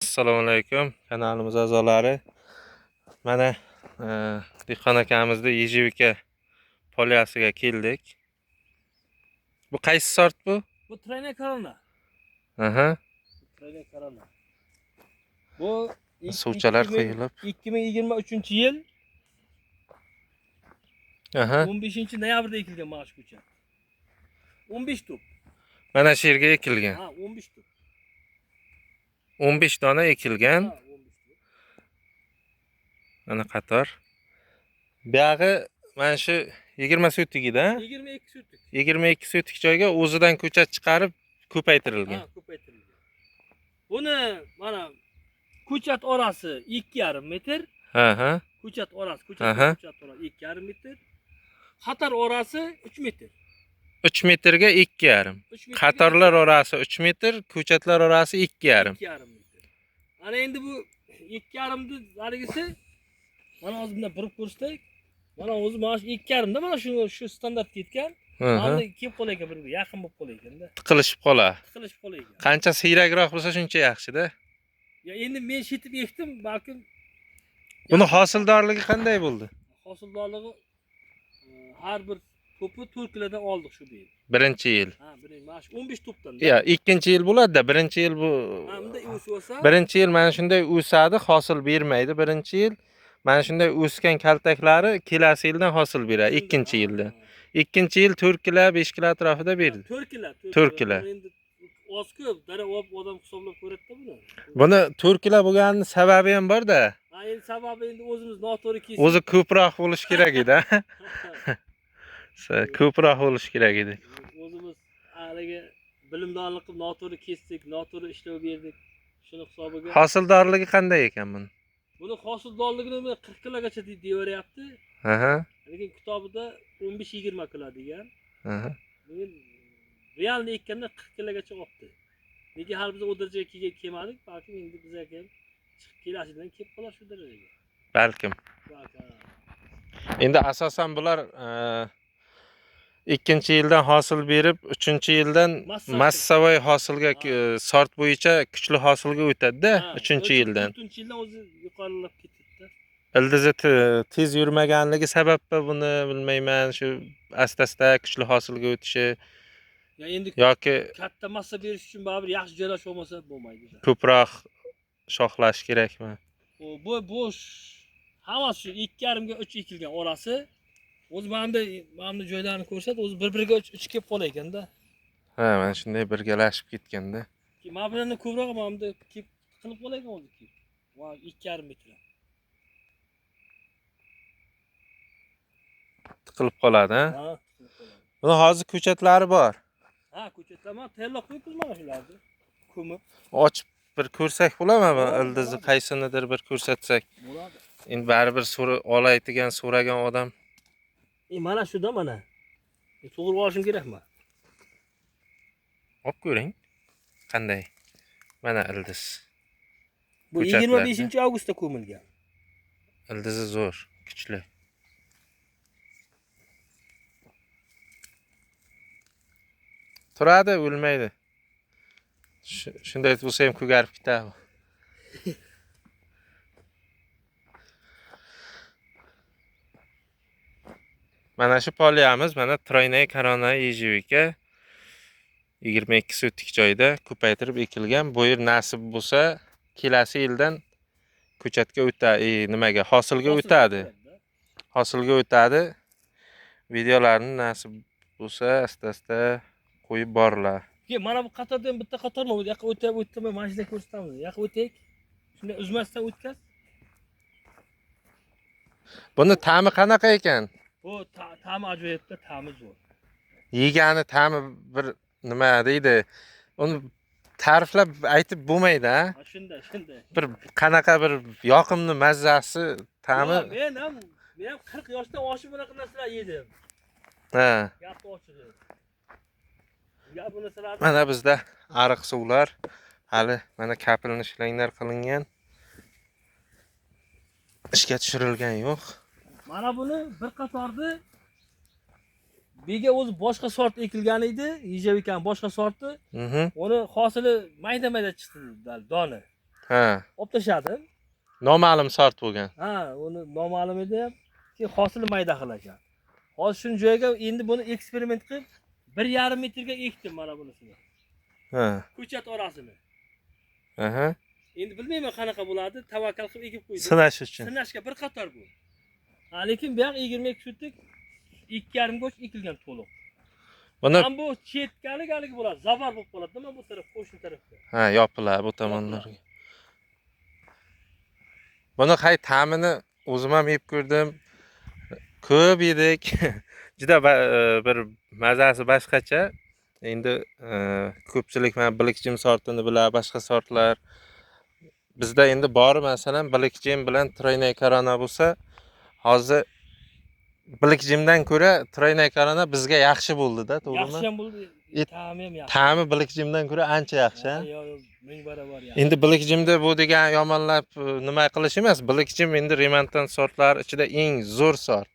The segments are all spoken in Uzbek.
Assalomu alaykum kanalimiz a'zolari. Mana Dehqon akamizning ejevika polyasiga keldik. Bu qaysi sort bu? Bu Trene Corona. Aha. Trene Corona. Bu Suvchalar qo'yilib. 2023-yil Aha. 15-noyabrda ekilgan mana shu ko'chat. 15 tup. Mana shu yerga ekilgan. Ha, 15 tup. 15 dona ekilgan. Ha, 15 tup. Mana qator. Buyog'i mana shu 20 sotikida, 22 sotik. 22 sotik joyga o'zidan ko'chat chiqarib ko'paytirilgan. Ha, ko'paytirilgan. Buni mana ko'chat orasi 2,5 metr. Aha. Ko'chat orasi, Aha. ko'chat orasi 2,5 metr. Qator orasi 3 metr. 3 metrga 2,5. 3 metrga Qatorlar orasi 3 metr, ko'chatlar orasi 2,5. 2,5 metr. Ana endi bu 2,5 ni zarigisi mana hozir bundan burib ko'rsak, mana o'zi mana shu 2,5 da mana shu standart ketgan. Mana kelib qolar ekan, bir yaqin bo'lib qolar ekanda. Tiqilishib qolar. Tiqilishib qolar ekan. Qancha siyrakroq bo'lsa shuncha yaxshi-da. Ya endi men shetib ekdim, balkim Buni hosildorligi qanday bo'ldi? hosildorligi har bir to'pi 4 kilodan oldik shu yil. Birinchi yil. Ha, birinchi mana shu 15 to'pdan. Ya, ikkinchi yil bo'ladi-da, birinchi yil bu. Ha, bunday o'sib olsa, Birinchi yil mana shunday o'sadi, hosil bermaydi. Birinchi yil mana shunday o'sgan kaltaklari kelasi yildan hosil beradi, ikkinchi yilda. Ikkinchi yil 4 kilo, 5 kilo atrofida berdi. 4 kilo. 4 kilo. Endi oz ko'p, dara odam hisoblab ko'radi-da buni. Buni 4 kilo bo'lganining sababi ham bor-da. Ha, endi sababi endi o'zimiz noto'g'ri kesdik. O'zi ko'proq bo'lish kerak edi. Ko'proq bo'lish kerak edi. O'zimiz haligi bilimdonlik qilib noto'g'ri kesdik, noto'g'ri ishlov berdik. Shuni hisobiga. Hosildorligi qanday ekan buni? Buni hosildorligini 40 kilogacha deyaveryapti. Aha. Lekin kitobida 15-20 kilo degan. Aha. Men realni ekkanda 40 kilogacha olibdi. Nega hali biz o darajaga kelmadik? Balki endi bizga ham chiqib kelasidan kelib qolar shu darajaga. Balkim. Endi asosan bular ikkinchi yildan hosil berib, 3-yildan massavoy hosilga sort bo'yicha kuchli hosilga o'tadi-da, 3-yildan. 4-yildan o'zi yuqorilab ketadi-da. Ildizi tez yurmaganligi sababmi buni bilmayman, shu asta-asta kuchli hosilga o'tishi Ya endi yoki katta massa berish uchun baribir yaxshi joylash olmasa bo'lmaydi. ko'proq shoxlash kerakmi? Bu hammasi shu 2,5 ga 3 ekilgan orasi. O'zi mana joylarni ko'rsat, o'zi bir-biriga 3 kelib qolar ekanda. Ha, mana shunday birgalashib ketganda. Mana bularni ko'proq mana bunda kelib qilib qolar ekan o'zi kelib. Va 2,5 metr. Tiqilib qoladi, ha? Ha, tiqilib qoladi. Buni hozir ko'chatlari bor. Ha, ko'chatlar mana tayyorlab qo'yibmiz mana shularni. Ko'mib. Ochib bir ko'rsak bo'ladimi? Ildizi qaysinidir bir ko'rsatsak. Bo'ladi. Endi baribir olaydigan, so'ragan odam. Mana shuda mana. To'g'ri olishim kerakmi? Olib ko'ring. Qanday? Mana ildiz. Bu 25-avgustda ko'milgan. Ildizi zo'r, kuchli. Turadi, o'lmaydi. Shunday bo'lsa ham ko'garib ketadi. Mana shu poliyamiz, mana Trene Corona ejevika 22 sotik joyda ko'paytirib ekilgan. Bu yer nasib bo'lsa, kelasi yildan ko'chatga o'tadi, nimaga, hosilga o'tadi. Hosilga o'tadi. Videolarni nasib bo'lsa, asta-asta qo'yib borilar. Mana bu qatordan bitta qatormi? Bu yoqqa o'tib, mana shunday ko'rsatamiz. Yoqqa o'taylik. Shunday uzmasdan o'tkaz. Buni ta'mi qanaqa ekan? Bu ta'mi ajoyibda, ta'mi zo'r. Yegani ta'mi bir nima deydi? Uni ta'riflab aytib bo'lmaydi, ha? Shunday. Bir qanaqa bir yoqimli mazzasi, ta'mi. Men ham 40 yoshdan oshib bunaqa narsalar yedim. Ha. Gap ochig'i. Gap bu narsalar. Mana bizda ariq suvlar hali mana kapilni shlanglar qilingan. Ishga tushirilgan yo'q. Mana buni bir qatorda bega o'zi boshqa sort ekilgan edi, ejevikaning boshqa sorti. Uni hosili mayda-mayda chiqdi doni. Ha. olib tashladim. Noma'lum sort bo'lgan. Ha, uni noma'lum edi ham. Keyin hosili mayda qilakan. Hozir shuni joyiga endi buni eksperiment qilib 1,5 metrga ekdim mana bunisini. Ha. Ko'chat orasini. Aha. Endi bilmayman qanaqa bo'ladi, tavakkal qilib ekib qo'ydim. Sinash uchun. Sinashga bir qator bu. Ha, lekin bu yoq 22 sutlik 2,5 go'sht ekilgan to'liq. Buni Ham bu chetkalik haligi bo'ladi, zavar bo'lib qoladi, nima bu taraf, qo'shni tarafga. ha, yopiladi bu tomonlarga. Buni ta'mini o'zim ham yeb ko'rdim. Ko'p yedik. Juda bir mazasi boshqacha. Endi ko'pchilik mana bilikjim sortini bilar, boshqa sortlar. Bizda endi bori masalan bilikjim bilan trойная корона bo'lsa, hozir bilikjimdan ko'ra trойная корона bizga yaxshi bo'ldi-da, to'g'rimi? Yaxshi ham bo'ldi, ta'mi ham yaxshi. Ta'mi bilikjimdan ko'ra ancha yaxshi. Yo'q, ming barobar yaxshi. Endi bilikjimda bu degan yomonlab nima qilish emas. Bilikjim endi remontan sortlar ichida eng zo'r sort.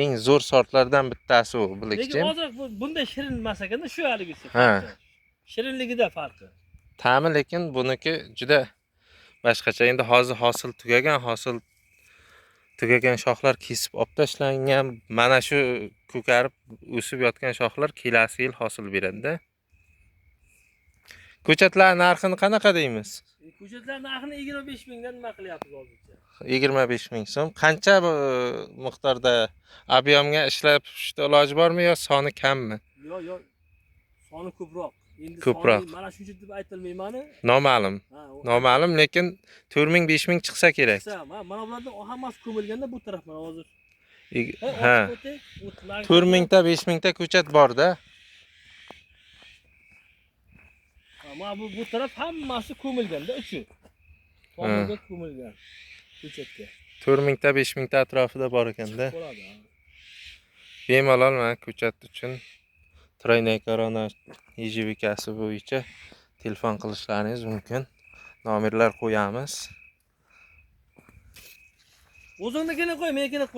Eng zo'r sortlardan bittasi u bilikjim. Lekin hozir bunday shirin emas ekanda, shu haligisi. Ha. Shirinligida farqi. Ta'mi lekin buniki juda boshqacha. Endi hozir hosil tugagan shoxlar kesib olib tashlangan. Mana shu ko'karib o'sib yotgan shoxlar kelasi yil hosil beradi-da. Ko'chatlar narxini qanaqa deymiz? Ko'chatlar narxini 25 mingdan nima qilyapmiz hozircha? 25 ming so'm. Qancha miqdorda ob'yomga ishlab turishda iloji bormi yo soni kammi? Yo'q, soni ko'proq. Endi Ko'proq. soni mana shuncha deb aytilmayman. Noma'lum. Ha, Noma'lum, lekin 4 ming 5 ming chiqsa kerak. mana bularning hammasi ko'milganda bu taraf mana hozir. Ha. 4 mingta 5 mingta ko'chat bor-da. Mana bu taraf hammasi ko'milganda uchi. Tomonga ko'milgan ko'chatga. 4 mingta 5 mingta atrofida bor ekanda. Bo'ladi. Bemalol mana ko'chat uchun trойная корона ijibikasi bo'yicha telefon qilishlaringiz mumkin. Nomerlar qo'yamiz. O'zingnikini qo'y, menikini qo'y.